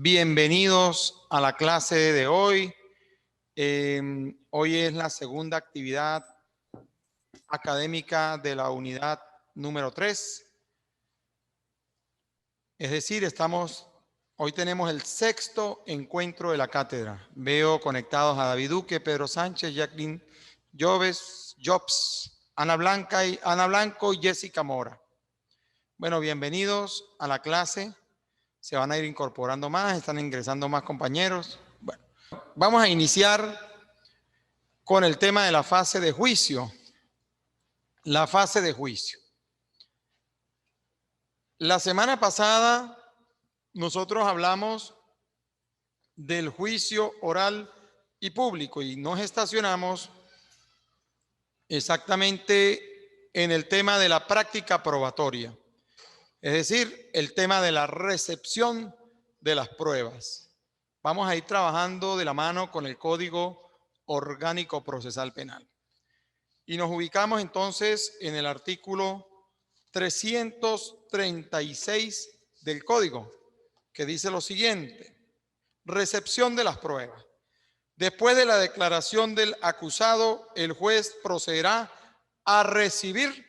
Bienvenidos a la clase de hoy. Hoy es la segunda actividad académica de la unidad número 3. Es decir, hoy tenemos el sexto encuentro de la cátedra. Veo conectados a David Duque, Pedro Sánchez, Jacqueline Jobs, Ana Blanco y Jessica Mora. Bueno, bienvenidos a la clase. Se van a ir incorporando más, están ingresando más compañeros. Bueno, vamos a iniciar con el tema de la fase de juicio. La fase de juicio. La semana pasada nosotros hablamos del juicio oral y público y nos estacionamos exactamente en el tema de la práctica probatoria. Es decir, el tema de la recepción de las pruebas. Vamos a ir trabajando de la mano con el Código Orgánico Procesal Penal. Y nos ubicamos entonces en el artículo 336 del Código, que dice lo siguiente: recepción de las pruebas. Después de la declaración del acusado, el juez procederá a recibir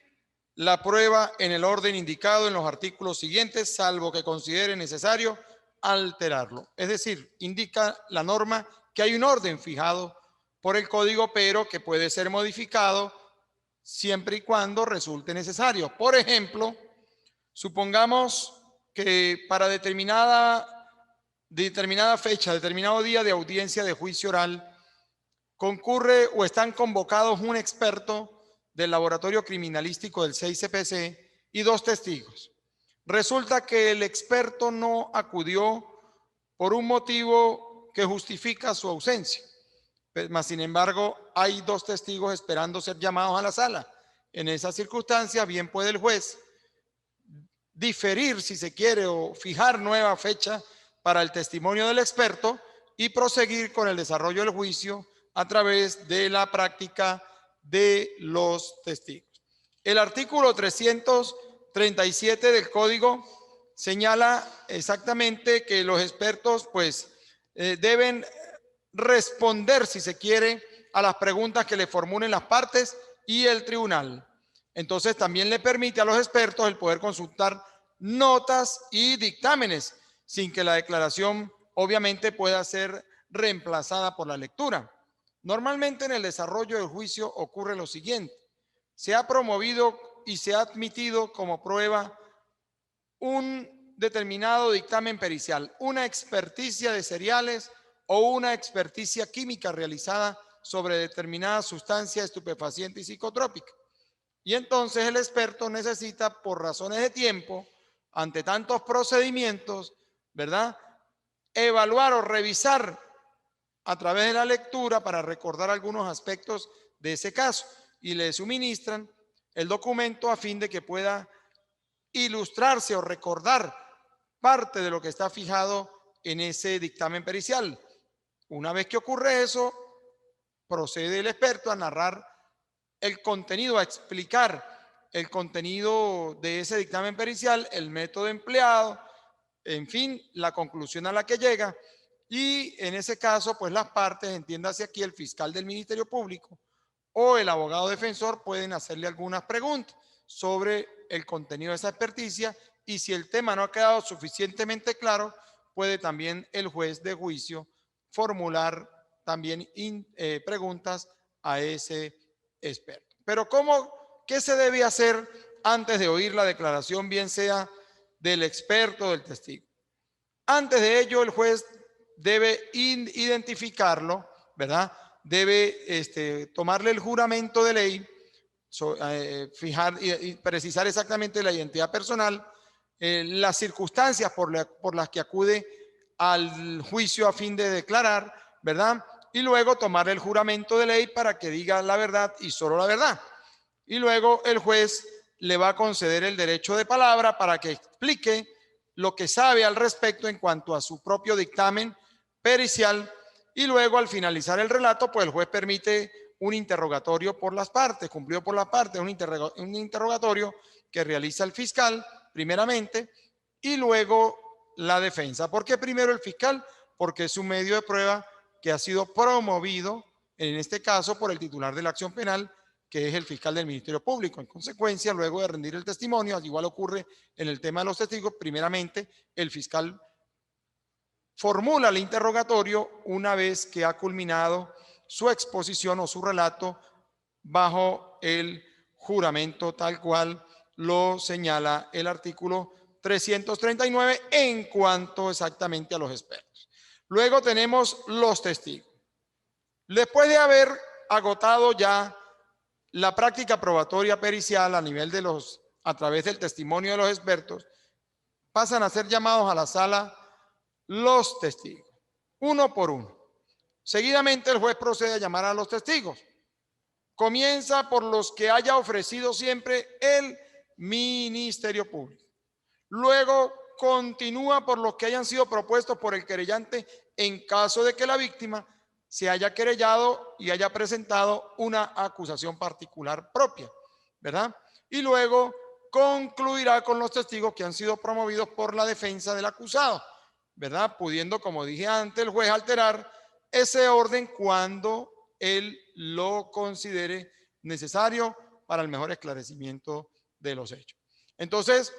la prueba en el orden indicado en los artículos siguientes, salvo que considere necesario alterarlo. Es decir, indica la norma que hay un orden fijado por el código, pero que puede ser modificado siempre y cuando resulte necesario. Por ejemplo, supongamos que para determinada fecha, determinado día de audiencia de juicio oral, concurre o están convocados un experto del laboratorio criminalístico del 6CPC y 2 testigos. Resulta que el experto no acudió por un motivo que justifica su ausencia. Mas, sin embargo, hay 2 testigos esperando ser llamados a la sala. En esa circunstancia, bien puede el juez diferir, si se quiere, o fijar nueva fecha para el testimonio del experto y proseguir con el desarrollo del juicio a través de la práctica de los testigos. El artículo 337 del Código señala exactamente que los expertos deben responder, si se quiere, a las preguntas que le formulen las partes y el tribunal. Entonces también le permite a los expertos el poder consultar notas y dictámenes sin que la declaración obviamente pueda ser reemplazada por la lectura. Normalmente en el desarrollo del juicio ocurre lo siguiente: se ha promovido y se ha admitido como prueba un determinado dictamen pericial, una experticia de cereales o una experticia química realizada sobre determinada sustancia estupefaciente y psicotrópica. Y entonces el experto necesita, por razones de tiempo, ante tantos procedimientos, ¿verdad?, evaluar o revisar a través de la lectura para recordar algunos aspectos de ese caso y le suministran el documento a fin de que pueda ilustrarse o recordar parte de lo que está fijado en ese dictamen pericial. Una vez que ocurre eso, procede el experto a narrar el contenido, a explicar el contenido de ese dictamen pericial, el método empleado, en fin, la conclusión a la que llega. Y en ese caso, pues las partes, entiéndase aquí el fiscal del Ministerio Público o el abogado defensor, pueden hacerle algunas preguntas sobre el contenido de esa experticia, y si el tema no ha quedado suficientemente claro, puede también el juez de juicio formular también preguntas a ese experto. Pero ¿qué se debe hacer antes de oír la declaración, bien sea del experto o del testigo? Antes de ello, el juez debe identificarlo, ¿verdad? Debe tomarle el juramento de ley, fijar y precisar exactamente la identidad personal, las circunstancias por las que acude al juicio a fin de declarar, ¿verdad? Y luego tomarle el juramento de ley para que diga la verdad y solo la verdad. Y luego el juez le va a conceder el derecho de palabra para que explique lo que sabe al respecto en cuanto a su propio dictamen pericial, y luego al finalizar el relato, pues el juez permite un interrogatorio por las partes, cumplido por las partes, un interrogatorio que realiza el fiscal primeramente, y luego la defensa. ¿Por qué primero el fiscal? Porque es un medio de prueba que ha sido promovido, en este caso, por el titular de la acción penal, que es el fiscal del Ministerio Público. En consecuencia, luego de rendir el testimonio, al igual ocurre en el tema de los testigos, primeramente el fiscal formula el interrogatorio una vez que ha culminado su exposición o su relato bajo el juramento, tal cual lo señala el artículo 339 en cuanto exactamente a los expertos. Luego tenemos los testigos. Después de haber agotado ya la práctica probatoria pericial a nivel de a través del testimonio de los expertos, pasan a ser llamados a la sala los testigos, uno por uno. Seguidamente el juez procede a llamar a los testigos. Comienza por los que haya ofrecido siempre el Ministerio Público. Luego continúa por los que hayan sido propuestos por el querellante en caso de que la víctima se haya querellado y haya presentado una acusación particular propia, ¿verdad? Y luego concluirá con los testigos que han sido promovidos por la defensa del acusado, ¿verdad? Pudiendo, como dije antes, el juez alterar ese orden cuando él lo considere necesario para el mejor esclarecimiento de los hechos. Entonces,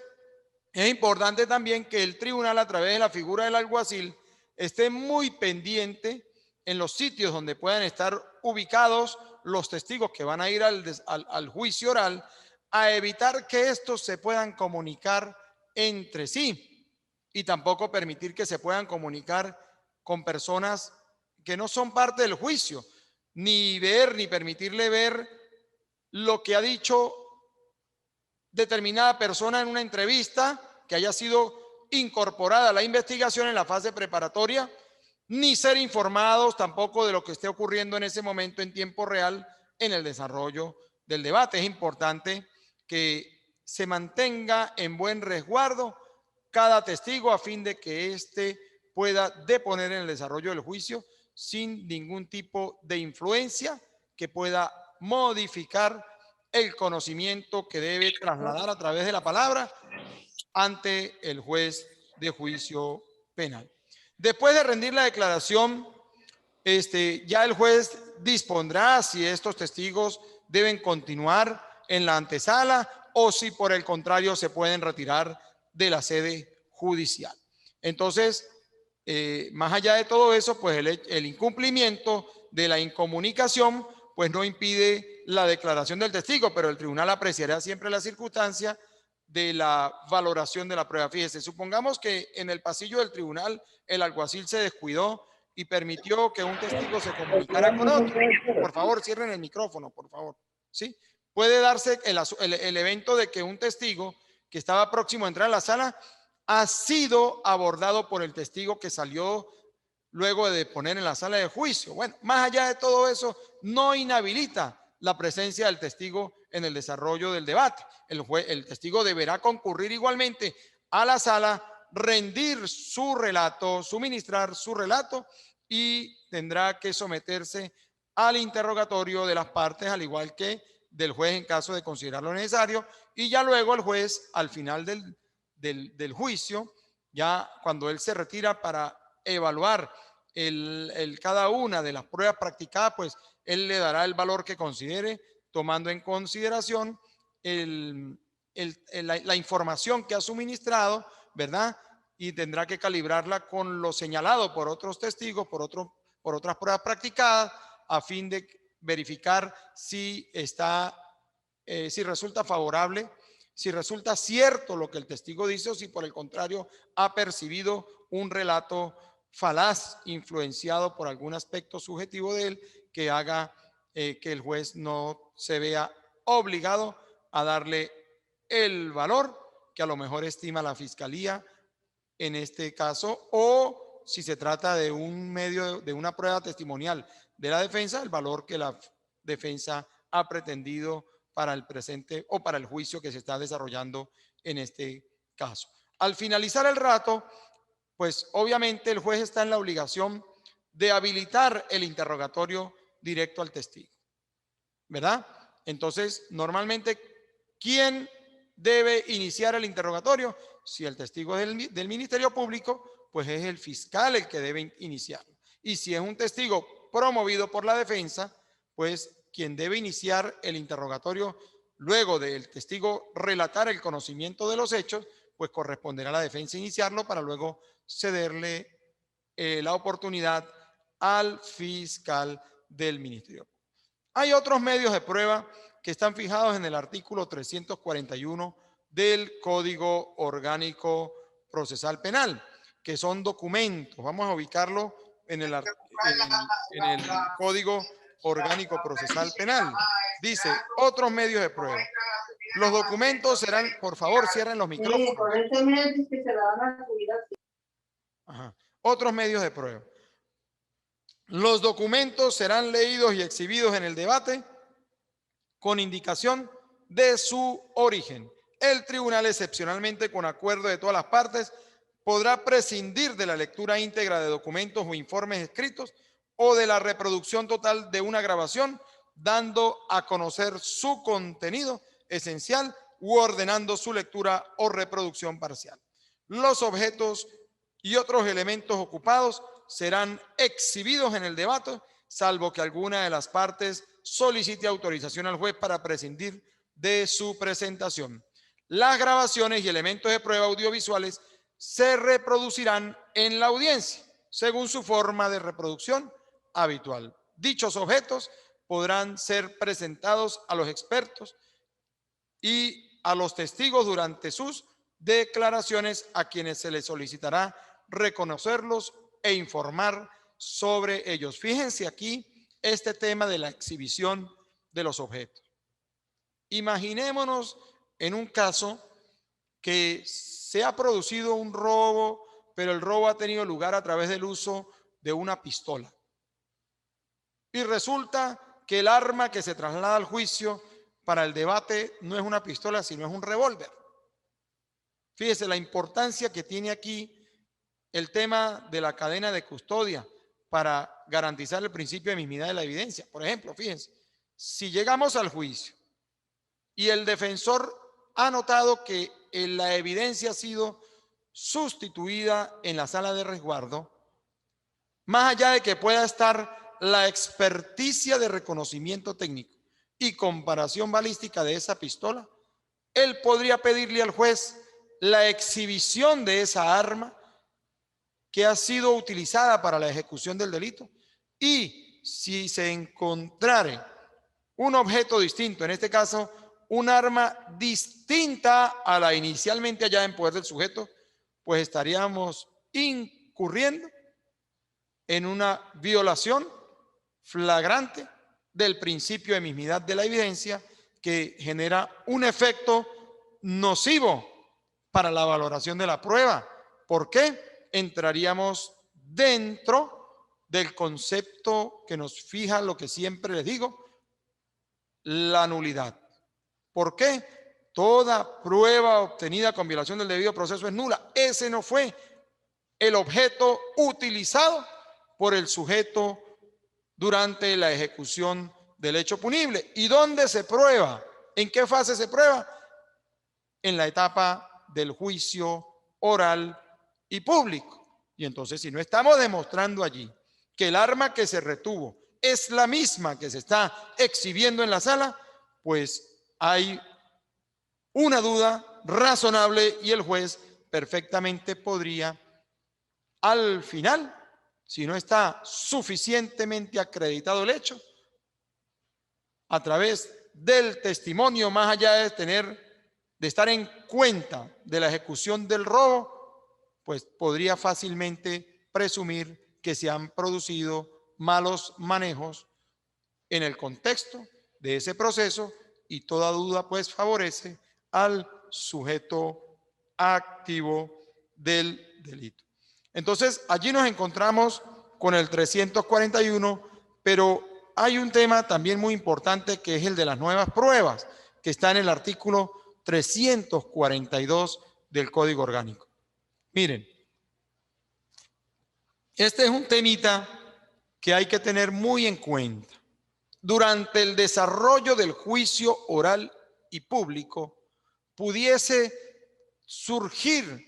es importante también que el tribunal, a través de la figura del alguacil, esté muy pendiente en los sitios donde puedan estar ubicados los testigos que van a ir al juicio oral, a evitar que estos se puedan comunicar entre sí y tampoco permitir que se puedan comunicar con personas que no son parte del juicio, ni permitirle ver lo que ha dicho determinada persona en una entrevista que haya sido incorporada a la investigación en la fase preparatoria, ni ser informados tampoco de lo que esté ocurriendo en ese momento en tiempo real en el desarrollo del debate. Es importante que se mantenga en buen resguardo cada testigo a fin de que éste pueda deponer en el desarrollo del juicio sin ningún tipo de influencia que pueda modificar el conocimiento que debe trasladar a través de la palabra ante el juez de juicio penal. Después de rendir la declaración, ya el juez dispondrá si estos testigos deben continuar en la antesala o si por el contrario se pueden retirar de la sede judicial. Entonces, más allá de todo eso, pues el incumplimiento de la incomunicación pues no impide la declaración del testigo, pero el tribunal apreciará siempre la circunstancia de la valoración de la prueba. Fíjese, supongamos que en el pasillo del tribunal el alguacil se descuidó y permitió que un testigo se comunicara con otro. Por favor, cierren el micrófono, por favor. ¿Sí? Puede darse el evento de que un testigo que estaba próximo a entrar a la sala ha sido abordado por el testigo que salió luego de poner en la sala de juicio. Bueno, más allá de todo eso, no inhabilita la presencia del testigo en el desarrollo del debate. El testigo deberá concurrir igualmente a la sala, rendir su relato, suministrar su relato y tendrá que someterse al interrogatorio de las partes, al igual que del juez en caso de considerarlo necesario, y ya luego el juez al final del juicio, ya cuando él se retira para evaluar cada una de las pruebas practicadas, pues él le dará el valor que considere, tomando en consideración la información que ha suministrado, ¿verdad? Y tendrá que calibrarla con lo señalado por otros testigos, por otras pruebas practicadas, a fin de verificar si resulta favorable, si resulta cierto lo que el testigo dice o si por el contrario ha percibido un relato falaz, influenciado por algún aspecto subjetivo de él que haga que el juez no se vea obligado a darle el valor que a lo mejor estima la fiscalía en este caso, o si se trata de un medio de una prueba testimonial de la defensa, el valor que la defensa ha pretendido para el presente o para el juicio que se está desarrollando en este caso. Al finalizar el rato, pues obviamente el juez está en la obligación de habilitar el interrogatorio directo al testigo, ¿verdad? Entonces, normalmente, ¿quién debe iniciar el interrogatorio? si el testigo es del Ministerio Público, pues es el fiscal el que debe iniciarlo. Y si es un testigo promovido por la defensa, pues quien debe iniciar el interrogatorio luego del testigo relatar el conocimiento de los hechos, pues corresponderá a la defensa iniciarlo para luego cederle la oportunidad al fiscal del Ministerio. Hay otros medios de prueba que están fijados en el artículo 341 del Código Orgánico Procesal Penal, que son documentos. Vamos a ubicarlo en el Código Orgánico Procesal Penal. Dice, otros medios de prueba. Los documentos serán, por favor, cierren los micrófonos. Ajá. Otros medios de prueba. Los documentos serán leídos y exhibidos en el debate con indicación de su origen. El tribunal, excepcionalmente con acuerdo de todas las partes, podrá prescindir de la lectura íntegra de documentos o informes escritos o de la reproducción total de una grabación, dando a conocer su contenido esencial u ordenando su lectura o reproducción parcial. Los objetos y otros elementos ocupados serán exhibidos en el debate, salvo que alguna de las partes solicite autorización al juez para prescindir de su presentación. Las grabaciones y elementos de prueba audiovisuales se reproducirán en la audiencia, según su forma de reproducción habitual. Dichos objetos podrán ser presentados a los expertos y a los testigos durante sus declaraciones, a quienes se les solicitará reconocerlos e informar sobre ellos. Fíjense aquí este tema de la exhibición de los objetos. Imaginémonos en un caso que se ha producido un robo, pero el robo ha tenido lugar a través del uso de una pistola. Y resulta que el arma que se traslada al juicio para el debate no es una pistola, sino es un revólver. Fíjese la importancia que tiene aquí el tema de la cadena de custodia para garantizar el principio de mismidad de la evidencia. Por ejemplo, fíjense, si llegamos al juicio y el defensor ha notado que la evidencia ha sido sustituida en la sala de resguardo, más allá de que pueda estar la experticia de reconocimiento técnico y comparación balística de esa pistola, él podría pedirle al juez la exhibición de esa arma que ha sido utilizada para la ejecución del delito, y si se encontrare un objeto distinto, en este caso un arma distinta a la inicialmente hallada en poder del sujeto, pues estaríamos incurriendo en una violación flagrante del principio de mismidad de la evidencia, que genera un efecto nocivo para la valoración de la prueba. ¿Por qué? Entraríamos dentro del concepto que nos fija lo que siempre les digo, la nulidad. ¿Por qué? Toda prueba obtenida con violación del debido proceso es nula. Ese no fue el objeto utilizado por el sujeto durante la ejecución del hecho punible. ¿Y dónde se prueba? ¿En qué fase se prueba? En la etapa del juicio oral y público. Y entonces, si no estamos demostrando allí que el arma que se retuvo es la misma que se está exhibiendo en la sala, pues hay una duda razonable y el juez perfectamente podría, al final, si no está suficientemente acreditado el hecho, a través del testimonio, más allá de estar en cuenta de la ejecución del robo, pues podría fácilmente presumir que se han producido malos manejos en el contexto de ese proceso, y toda duda pues favorece al sujeto activo del delito. Entonces, allí nos encontramos con el 341, pero hay un tema también muy importante, que es el de las nuevas pruebas, que está en el artículo 342 del Código Orgánico. Miren, este es un temita que hay que tener muy en cuenta. Durante el desarrollo del juicio oral y público, pudiese surgir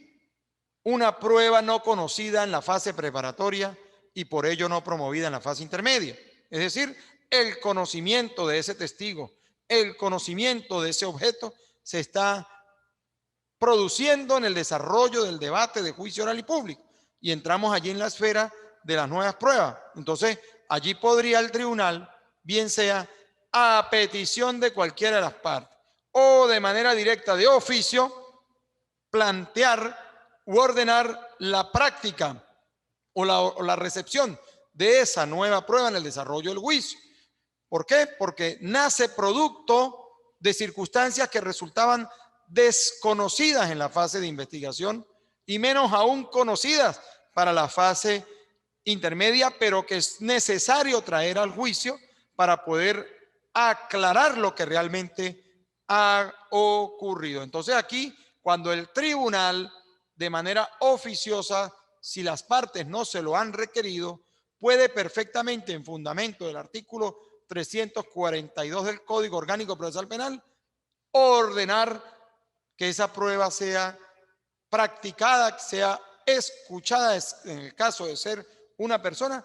una prueba no conocida en la fase preparatoria y por ello no promovida en la fase intermedia. Es decir, el conocimiento de ese testigo, el conocimiento de ese objeto se está produciendo en el desarrollo del debate de juicio oral y público. Y entramos allí en la esfera de las nuevas pruebas. Entonces, allí podría el tribunal, bien sea a petición de cualquiera de las partes o de manera directa de oficio, plantear u ordenar la práctica o la recepción de esa nueva prueba en el desarrollo del juicio. ¿Por qué? Porque nace producto de circunstancias que resultaban desconocidas en la fase de investigación y menos aún conocidas para la fase intermedia, pero que es necesario traer al juicio para poder aclarar lo que realmente ha ocurrido. Entonces aquí, cuando el tribunal de manera oficiosa, si las partes no se lo han requerido, puede perfectamente, en fundamento del artículo 342 del Código Orgánico Procesal Penal, ordenar que esa prueba sea practicada, sea escuchada, en el caso de ser una persona,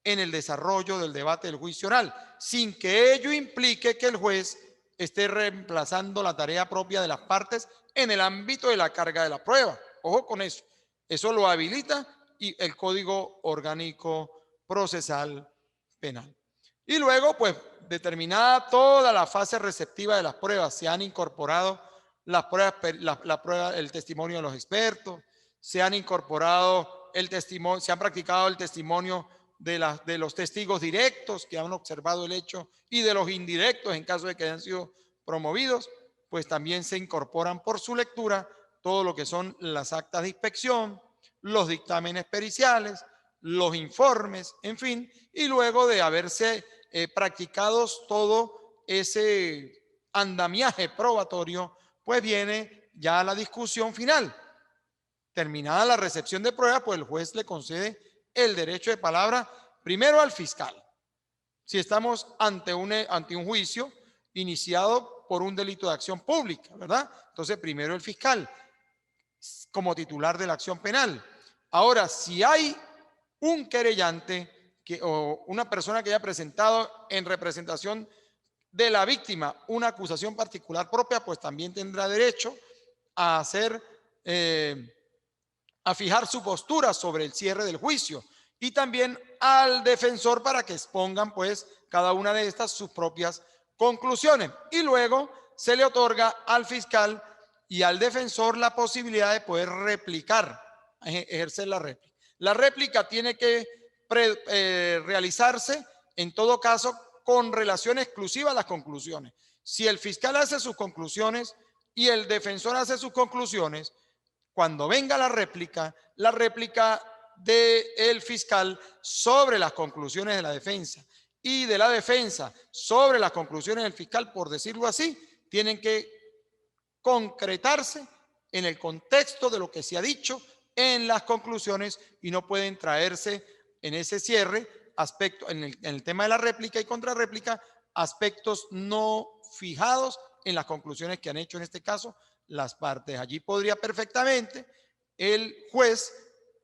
en el desarrollo del debate del juicio oral, sin que ello implique que el juez esté reemplazando la tarea propia de las partes en el ámbito de la carga de la prueba. Ojo con eso. Eso lo habilita y el Código Orgánico Procesal Penal. Y luego, pues, determinada toda la fase receptiva de las pruebas, se han incorporado las pruebas, el testimonio de los expertos, se han incorporado el testimonio, se han practicado el testimonio de los testigos directos que han observado el hecho y de los indirectos en caso de que hayan sido promovidos, pues también se incorporan por su lectura todo lo que son las actas de inspección, los dictámenes periciales, los informes, en fin, y luego de haberse practicados todo ese andamiaje probatorio, pues viene ya la discusión final. Terminada la recepción de pruebas, pues el juez le concede el derecho de palabra primero al fiscal. Si estamos ante un juicio iniciado por un delito de acción pública, ¿verdad? Entonces, primero el fiscal, como titular de la acción penal. Ahora, si hay un querellante o una persona que haya presentado en representación de la víctima una acusación particular propia, pues también tendrá derecho a hacer, a fijar su postura sobre el cierre del juicio y también al defensor para que expongan pues cada una de estas sus propias conclusiones. Y luego se le otorga al fiscal y al defensor la posibilidad de poder replicar, ejercer la réplica. La réplica tiene que realizarse en todo caso con relación exclusiva a las conclusiones. Si el fiscal hace sus conclusiones y el defensor hace sus conclusiones, cuando venga la réplica del fiscal sobre las conclusiones de la defensa y de la defensa sobre las conclusiones del fiscal, por decirlo así, tienen que concretarse en el contexto de lo que se ha dicho en las conclusiones y no pueden traerse en ese cierre aspectos, en el tema de la réplica y contrarréplica, aspectos no fijados en las conclusiones que han hecho en este caso las partes. Allí podría perfectamente el juez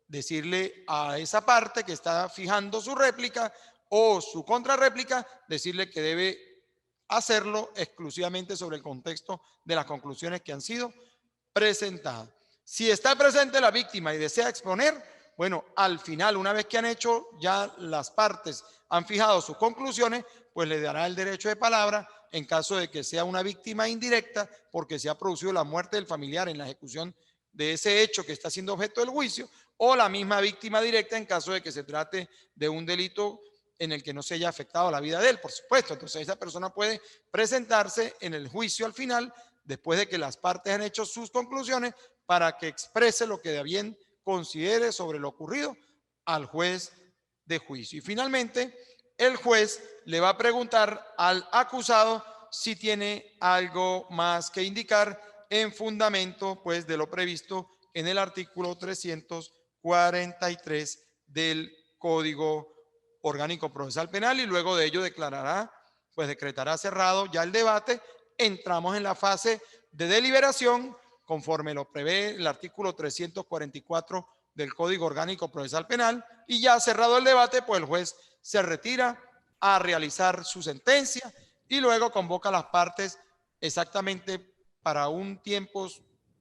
decirle a esa parte que está fijando su réplica o su contrarréplica, decirle que debe hacerlo exclusivamente sobre el contexto de las conclusiones que han sido presentadas. Si está presente la víctima y desea exponer, bueno, al final, una vez que han hecho ya las partes, han fijado sus conclusiones, pues le dará el derecho de palabra en caso de que sea una víctima indirecta porque se ha producido la muerte del familiar en la ejecución de ese hecho que está siendo objeto del juicio, o la misma víctima directa en caso de que se trate de un delito en el que no se haya afectado la vida de él, por supuesto. Entonces esa persona puede presentarse en el juicio al final, después de que las partes han hecho sus conclusiones, para que exprese lo que de bien considere sobre lo ocurrido al juez de juicio. Y finalmente, el juez le va a preguntar al acusado si tiene algo más que indicar en fundamento pues de lo previsto en el artículo 343 del Código Orgánico Procesal Penal, y luego de ello decretará cerrado ya el debate. Entramos en la fase de deliberación conforme lo prevé el artículo 344 del Código Orgánico Procesal Penal, y ya cerrado el debate, pues el juez se retira a realizar su sentencia y luego convoca a las partes exactamente para un tiempo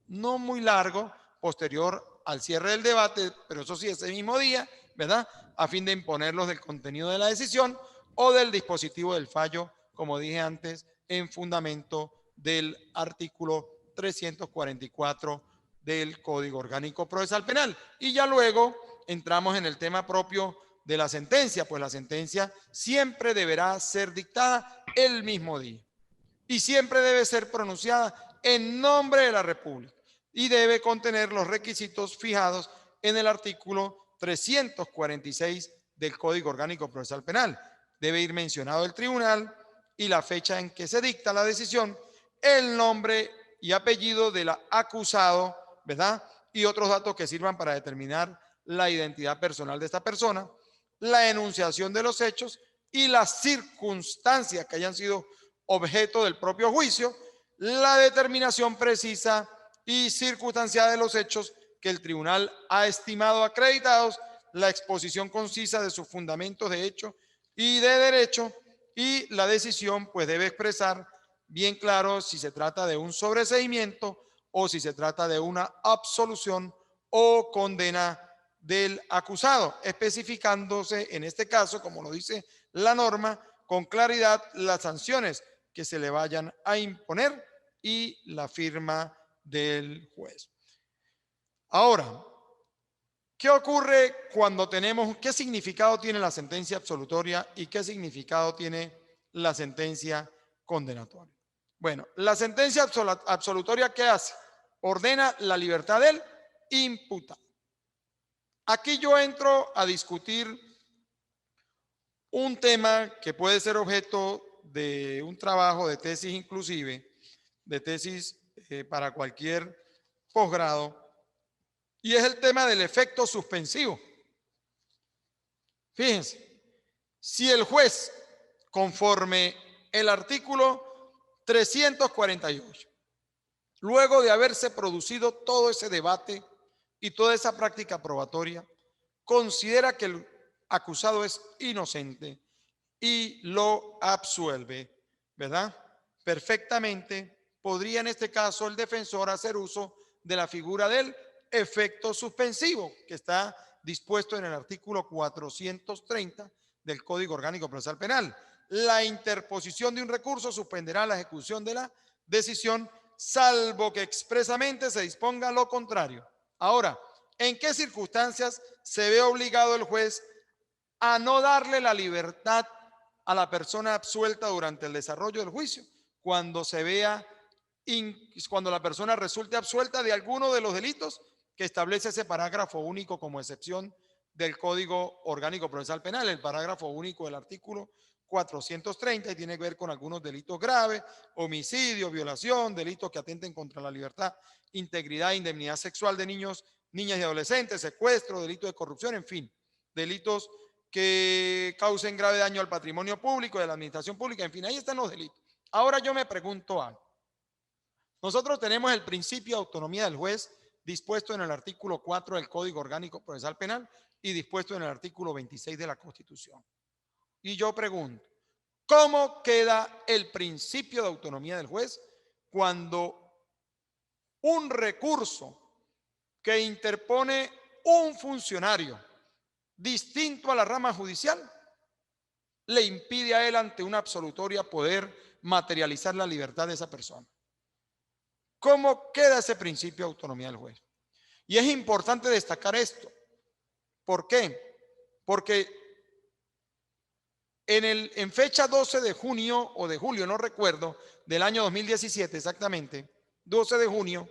no muy largo, posterior al cierre del debate, pero eso sí, ese mismo día, ¿verdad? A fin de imponerlos del contenido de la decisión o del dispositivo del fallo, como dije antes, en fundamento del artículo 344 del Código Orgánico Procesal Penal. Y ya luego entramos en el tema propio de la sentencia, pues la sentencia siempre deberá ser dictada el mismo día y siempre debe ser pronunciada en nombre de la República y debe contener los requisitos fijados en el artículo 346 del Código Orgánico Procesal Penal. Debe ir mencionado el tribunal y la fecha en que se dicta la decisión, el nombre y apellido del acusado, ¿verdad? Y otros datos que sirvan para determinar la identidad personal de esta persona, la enunciación de los hechos y las circunstancias que hayan sido objeto del propio juicio, la determinación precisa y circunstanciada de los hechos que el tribunal ha estimado acreditados, la exposición concisa de sus fundamentos de hecho y de derecho, y la decisión pues debe expresar bien claro si se trata de un sobreseimiento o si se trata de una absolución o condena del acusado, especificándose en este caso, como lo dice la norma, con claridad las sanciones que se le vayan a imponer y la firma del juez. Ahora, ¿qué ocurre cuando tenemos, qué significado tiene la sentencia absolutoria y qué significado tiene la sentencia condenatoria? Bueno, la sentencia absolutoria, ¿qué hace? Ordena la libertad del imputado. Aquí yo entro a discutir un tema que puede ser objeto de un trabajo de tesis, inclusive de tesis para cualquier posgrado, y es el tema del efecto suspensivo. Fíjense, si el juez, conforme el artículo 348, luego de haberse producido todo ese debate y toda esa práctica probatoria, considera que el acusado es inocente y lo absuelve, ¿verdad? Perfectamente podría en este caso el defensor hacer uso de la figura del efecto suspensivo que está dispuesto en el artículo 430 del Código Orgánico Procesal Penal. La interposición de un recurso suspenderá la ejecución de la decisión, salvo que expresamente se disponga lo contrario. Ahora, ¿en qué circunstancias se ve obligado el juez a no darle la libertad a la persona absuelta durante el desarrollo del juicio? Cuando se vea, cuando la persona resulte absuelta de alguno de los delitos que establece ese parágrafo único como excepción del Código Orgánico Procesal Penal, el parágrafo único del artículo 430, y tiene que ver con algunos delitos graves, homicidio, violación, delitos que atenten contra la libertad, integridad e indemnidad sexual de niños, niñas y adolescentes, secuestro, delito de corrupción, en fin, delitos que causen grave daño al patrimonio público, de la administración pública, en fin, ahí están los delitos. Ahora yo me pregunto algo. Nosotros tenemos el principio de autonomía del juez dispuesto en el artículo 4 del Código Orgánico Procesal Penal y dispuesto en el artículo 26 de la Constitución. Y yo pregunto, ¿cómo queda el principio de autonomía del juez cuando un recurso que interpone un funcionario distinto a la rama judicial le impide a él ante una absolutoria poder materializar la libertad de esa persona? ¿Cómo queda ese principio de autonomía del juez? Y es importante destacar esto. ¿Por qué? Porque en fecha 12 de junio o de julio, no recuerdo, del año 2017 exactamente, 12 de junio,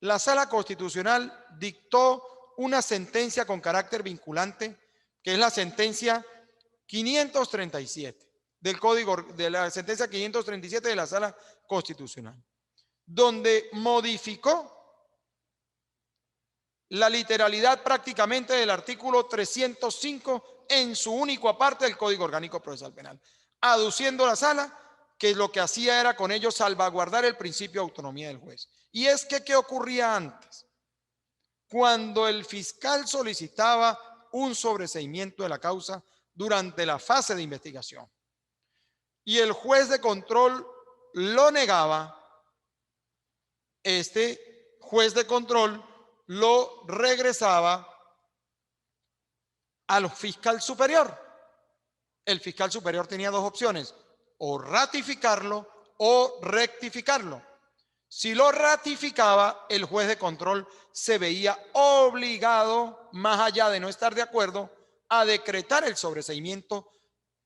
la Sala Constitucional dictó una sentencia con carácter vinculante, que es la sentencia 537 del Código, de la sentencia 537 de la Sala Constitucional, donde modificó la literalidad prácticamente del artículo 305 en su único aparte del Código Orgánico Procesal Penal, aduciendo la Sala que lo que hacía era con ello salvaguardar el principio de autonomía del juez. Y es que, ¿qué ocurría antes? Cuando el fiscal solicitaba un sobreseimiento de la causa durante la fase de investigación y el juez de control lo negaba, este juez de control lo regresaba al fiscal superior. El fiscal superior tenía dos opciones: o ratificarlo o rectificarlo. Si lo ratificaba, el juez de control se veía obligado, más allá de no estar de acuerdo, a decretar el sobreseimiento,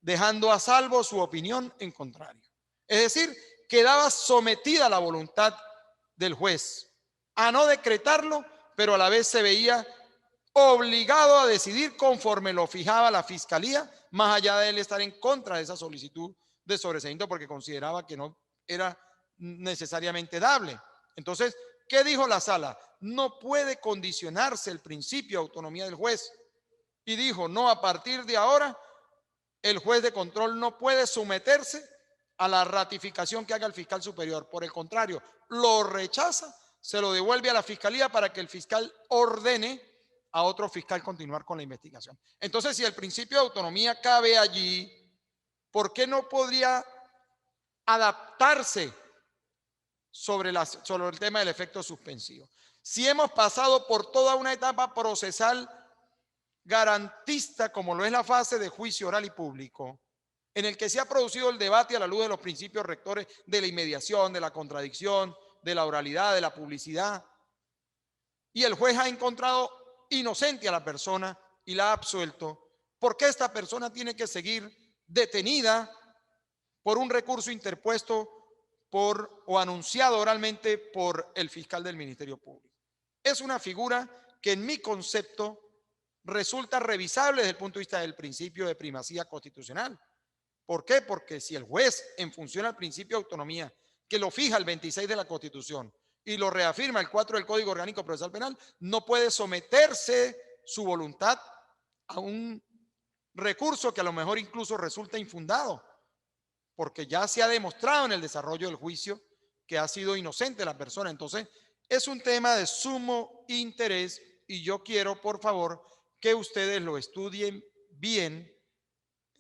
dejando a salvo su opinión en contrario. Es decir, quedaba sometida a la voluntad del juez a no decretarlo, pero a la vez se veía obligado a decidir conforme lo fijaba la fiscalía, más allá de él estar en contra de esa solicitud de sobreseimiento porque consideraba que no era necesariamente dable. Entonces, ¿qué dijo la sala? No puede condicionarse el principio de autonomía del juez. Y dijo, no, a partir de ahora, el juez de control no puede someterse a la ratificación que haga el fiscal superior. Por el contrario, lo rechaza, se lo devuelve a la fiscalía para que el fiscal ordene a otro fiscal continuar con la investigación. Entonces, si el principio de autonomía cabe allí, ¿por qué no podría adaptarse sobre el tema del efecto suspensivo? Si hemos pasado por toda una etapa procesal garantista, como lo es la fase de juicio oral y público, en el que se ha producido el debate a la luz de los principios rectores de la inmediación, de la contradicción, de la oralidad, de la publicidad, y el juez ha encontrado inocente a la persona y la ha absuelto, ¿por qué esta persona tiene que seguir detenida por un recurso interpuesto o anunciado oralmente por el fiscal del Ministerio Público? Es una figura que en mi concepto resulta revisable desde el punto de vista del principio de primacía constitucional. ¿Por qué? Porque si el juez, en función al principio de autonomía, que lo fija el 26 de la Constitución y lo reafirma el 4 del Código Orgánico Procesal Penal, no puede someterse su voluntad a un recurso que a lo mejor incluso resulta infundado, porque ya se ha demostrado en el desarrollo del juicio que ha sido inocente la persona. Entonces, es un tema de sumo interés y yo quiero, por favor, que ustedes lo estudien bien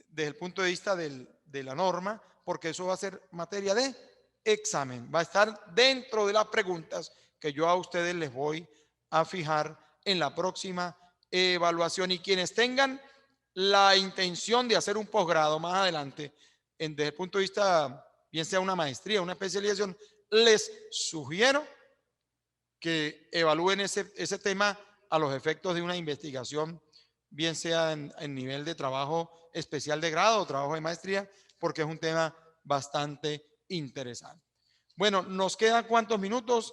desde el punto de vista de la norma, porque eso va a ser materia de examen. Va a estar dentro de las preguntas que yo a ustedes les voy a fijar en la próxima evaluación. Y quienes tengan la intención de hacer un posgrado más adelante, desde el punto de vista, bien sea una maestría, una especialización, les sugiero que evalúen ese tema a los efectos de una investigación, bien sea en nivel de trabajo especial de grado o trabajo de maestría, porque es un tema bastante interesante. Bueno, ¿nos quedan cuántos minutos?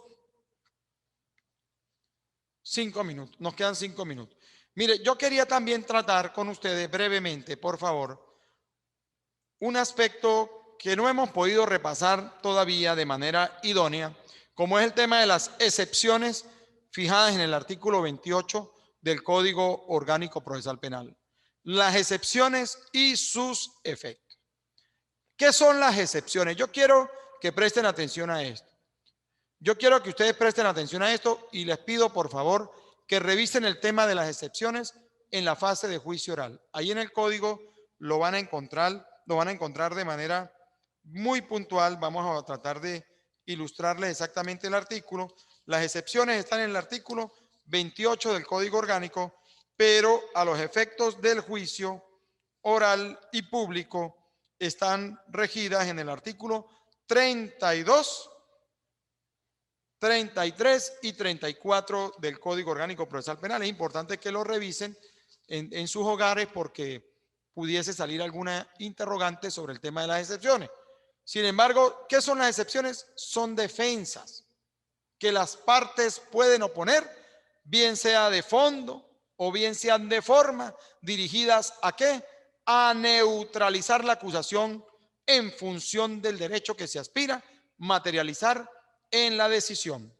5 minutos, nos quedan 5 minutos. Mire, yo quería también tratar con ustedes brevemente, por favor, un aspecto que no hemos podido repasar todavía de manera idónea, como es el tema de las excepciones fijadas en el artículo 28 del Código Orgánico Procesal Penal. Las excepciones y sus efectos. ¿Qué son las excepciones? Yo quiero que presten atención a esto. Yo quiero que ustedes presten atención a esto y les pido, por favor, que revisen el tema de las excepciones en la fase de juicio oral. Ahí en el código lo van a encontrar de manera muy puntual. Vamos a tratar de ilustrarles exactamente el artículo. Las excepciones están en el artículo 28 del Código Orgánico, pero a los efectos del juicio oral y público están regidas en el artículo 32, 33 y 34 del Código Orgánico Procesal Penal. Es importante que lo revisen en sus hogares porque pudiese salir alguna interrogante sobre el tema de las excepciones. Sin embargo, ¿qué son las excepciones? Son defensas que las partes pueden oponer, bien sea de fondo o bien sean de forma, dirigidas ¿a qué? A neutralizar la acusación en función del derecho que se aspira materializar en la decisión.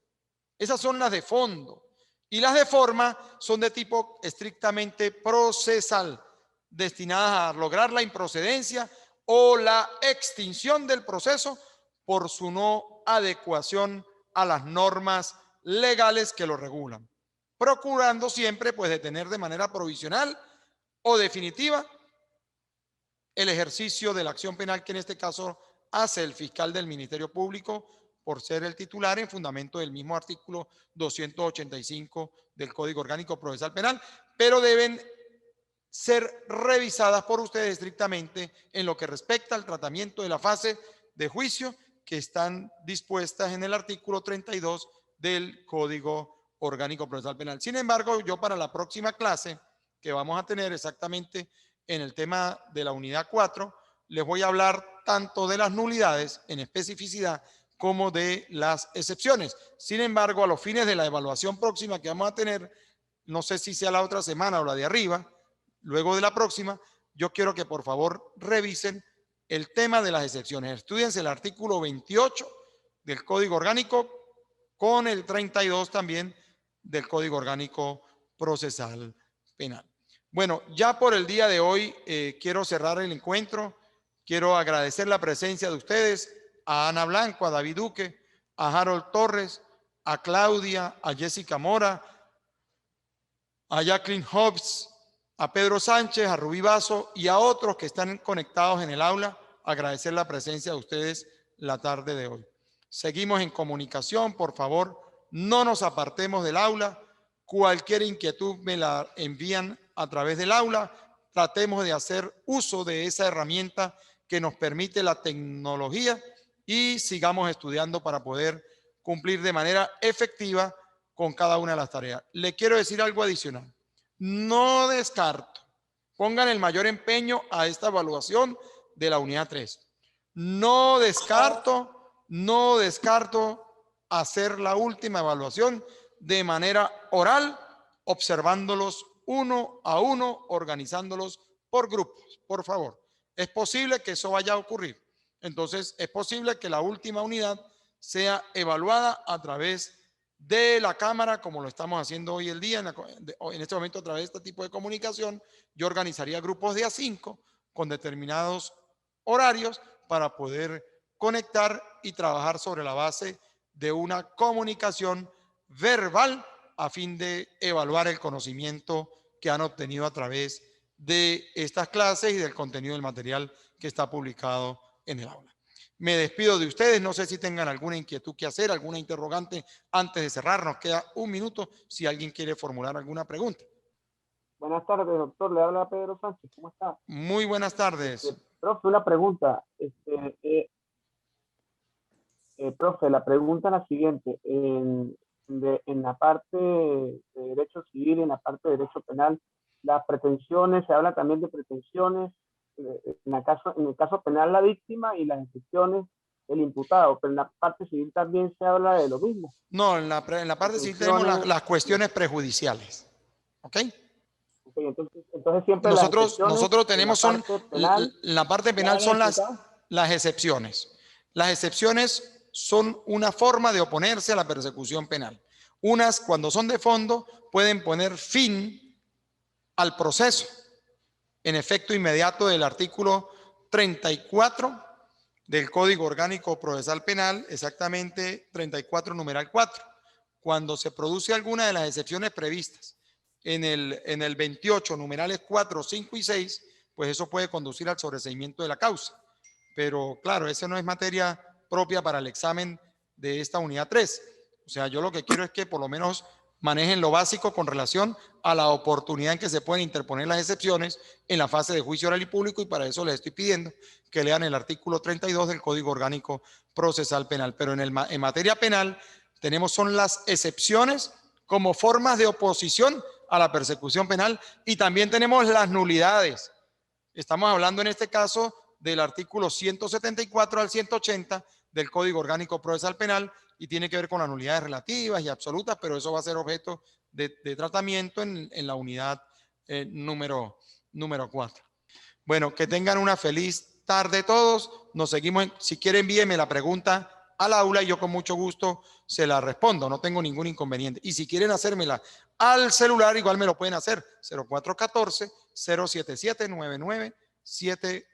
Esas son las de fondo. Y las de forma son de tipo estrictamente procesal, destinadas a lograr la improcedencia o la extinción del proceso por su no adecuación a las normas legales que lo regulan, procurando siempre pues detener de manera provisional o definitiva el ejercicio de la acción penal que en este caso hace el fiscal del Ministerio Público por ser el titular en fundamento del mismo artículo 285 del Código Orgánico Procesal Penal, pero deben ser revisadas por ustedes estrictamente en lo que respecta al tratamiento de la fase de juicio que están dispuestas en el artículo 32 del Código Orgánico Procesal Penal. Sin embargo, yo para la próxima clase que vamos a tener exactamente en el tema de la unidad 4, les voy a hablar tanto de las nulidades en especificidad como de las excepciones. Sin embargo, a los fines de la evaluación próxima que vamos a tener, no sé si sea la otra semana o la de arriba, luego de la próxima, yo quiero que por favor revisen el tema de las excepciones. Estudiense el artículo 28 del Código Orgánico con el 32 también del Código Orgánico Procesal Penal. Bueno, ya por el día de hoy quiero cerrar el encuentro. Quiero agradecer la presencia de ustedes, a Ana Blanco, a David Duque, a Harold Torres, a Claudia, a Jessica Mora, a Jacqueline Hobbs, a Pedro Sánchez, a Rubí Vaso y a otros que están conectados en el aula. Agradecer la presencia de ustedes la tarde de hoy. Seguimos en comunicación, por favor, no nos apartemos del aula. Cualquier inquietud me la envían a través del aula. Tratemos de hacer uso de esa herramienta que nos permite la tecnología y sigamos estudiando para poder cumplir de manera efectiva con cada una de las tareas. Le quiero decir algo adicional. No descarto, pongan el mayor empeño a esta evaluación de la unidad 3. No descarto hacer la última evaluación de manera oral, observándolos uno a uno, organizándolos por grupos, por favor. Es posible que eso vaya a ocurrir. Entonces, es posible que la última unidad sea evaluada a través de la cámara, como lo estamos haciendo hoy el día, en este momento a través de este tipo de comunicación. Yo organizaría grupos de A5 con determinados horarios para poder conectar y trabajar sobre la base de una comunicación verbal a fin de evaluar el conocimiento que han obtenido a través de estas clases y del contenido del material que está publicado en el aula. Me despido de ustedes, no sé si tengan alguna inquietud que hacer, alguna interrogante antes de cerrar. Nos queda un minuto si alguien quiere formular alguna pregunta. Buenas tardes, doctor. Le habla Pedro Sánchez. ¿Cómo está? Muy buenas tardes. Profe, una pregunta. Profe, la pregunta es la siguiente. En la parte de derecho civil y en la parte de derecho penal, las pretensiones, se habla también de pretensiones, en el caso penal la víctima y las excepciones el imputado, pero en la parte civil también se habla de lo mismo. No, en la parte civil tenemos las cuestiones prejudiciales. ¿Ok? Okay, entonces siempre nosotros tenemos la parte penal son las excepciones. Las excepciones son una forma de oponerse a la persecución penal. Unas, cuando son de fondo, pueden poner fin al proceso en efecto inmediato del artículo 34 del Código Orgánico Procesal Penal, exactamente 34 numeral 4. Cuando se produce alguna de las excepciones previstas en el 28 numerales 4, 5 y 6, pues eso puede conducir al sobreseimiento de la causa. Pero claro, eso no es materia propia para el examen de esta unidad 3. O sea, yo lo que quiero es que por lo menos manejen lo básico con relación a la oportunidad en que se pueden interponer las excepciones en la fase de juicio oral y público, y para eso les estoy pidiendo que lean el artículo 32 del Código Orgánico Procesal Penal. Pero en materia penal son las excepciones como formas de oposición a la persecución penal, y también tenemos las nulidades. Estamos hablando en este caso del artículo 174 al 180 del Código Orgánico Procesal Penal, y tiene que ver con las nulidades relativas y absolutas, pero eso va a ser objeto de tratamiento en la unidad número 4. Bueno, que tengan una feliz tarde todos. Nos seguimos. Si quieren, envíenme la pregunta al aula y yo con mucho gusto se la respondo. No tengo ningún inconveniente. Y si quieren hacérmela al celular, igual me lo pueden hacer. 0414-077-9971.